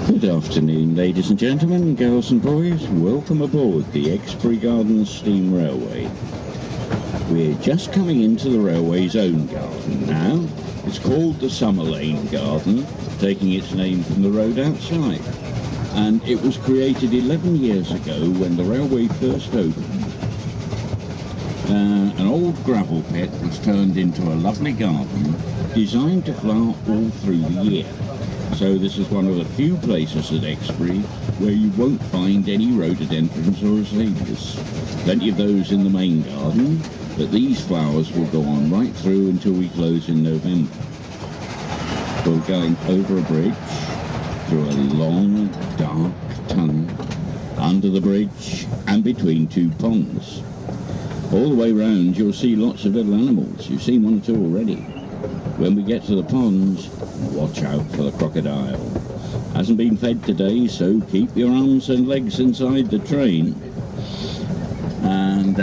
Good afternoon, ladies and gentlemen, girls and boys. Welcome aboard the Exbury Gardens Steam Railway. We're just coming into the railway's own garden now. It's called the Summer Lane Garden, taking its name from the road outside. And it was created 11 years ago when the railway first opened. An old gravel pit was turned into a lovely garden designed to flower all through the year. So this is one of the few places at Exbury where you won't find any rhododendrons or azaleas. Plenty of those in the main garden, but these flowers will go on right through until we close in November. We're going over a bridge, through a long, dark tunnel, under the bridge and between two ponds. All the way round you'll see lots of little animals. You've seen one or two already. When we get to the ponds, watch out for the crocodile. Hasn't been fed today, so keep your arms and legs inside the train. And,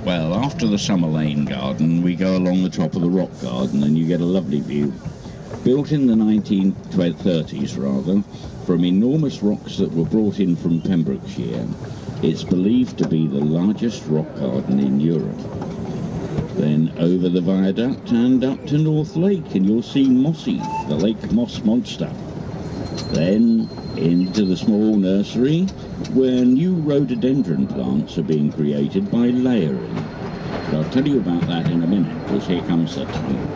well, after the Summer Lane Garden, we go along the top of the rock garden and you get a lovely view. Built in the 1930s, rather, from enormous rocks that were brought in from Pembrokeshire, it's believed to be the largest rock garden in Europe. Then over the viaduct and up to North Lake, and you'll see Mossy, the Lake Moss monster. Then into the small nursery, where new rhododendron plants are being created by layering. But I'll tell you about that in a minute, because here comes the tunnel.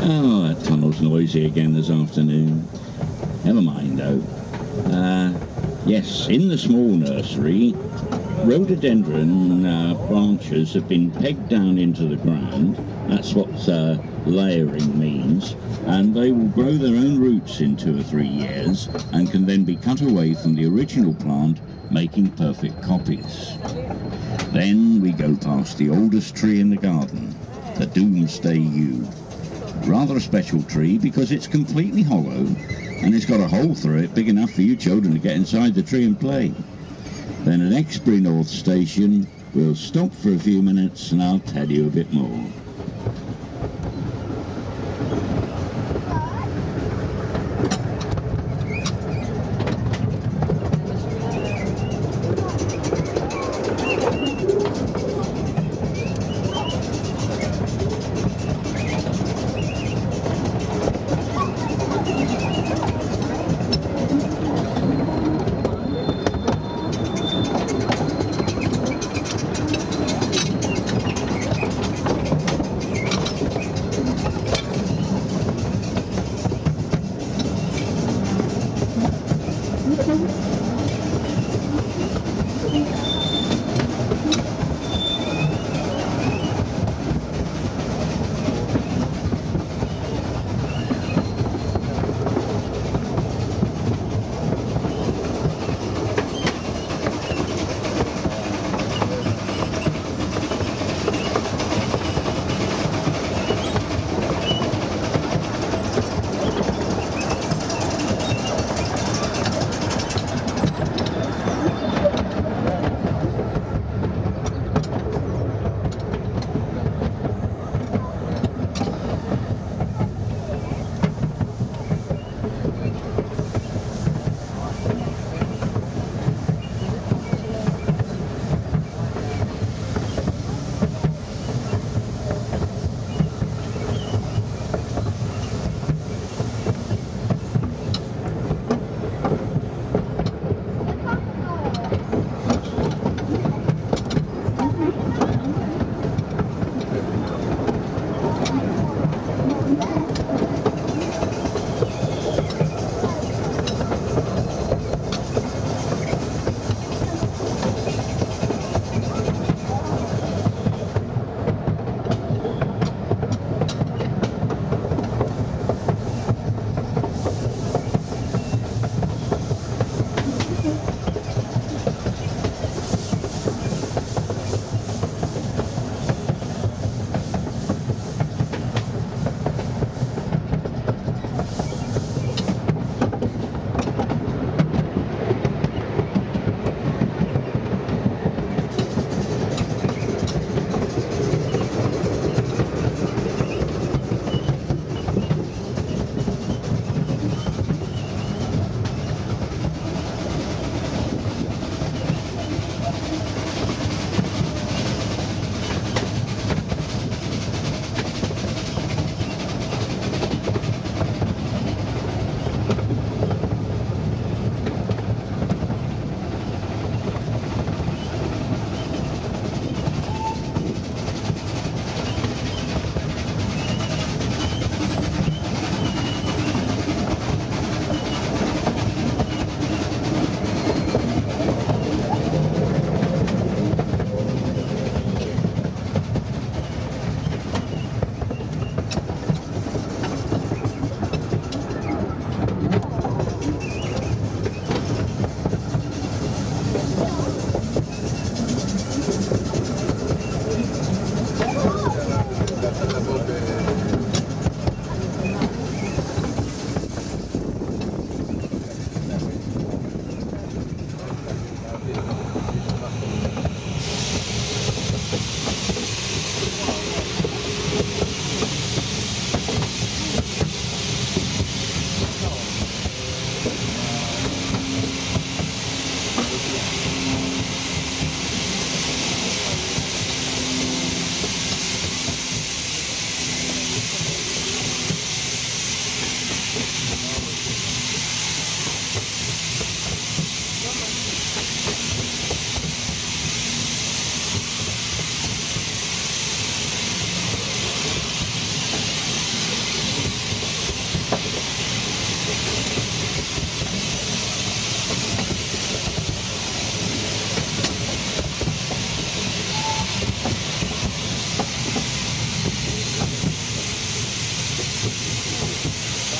Oh, that tunnel's noisy again this afternoon. Never mind though. Yes, in the small nursery, rhododendron branches have been pegged down into the ground. That's what layering means. And they will grow their own roots in 2 or 3 years and can then be cut away from the original plant, making perfect copies. Then we go past the oldest tree in the garden, the Doomsday Yew. Rather a special tree because it's completely hollow and it's got a hole through it big enough for you children to get inside the tree and play. Then at Exbury North Station we'll stop for a few minutes and I'll tell you a bit more.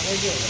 Very good.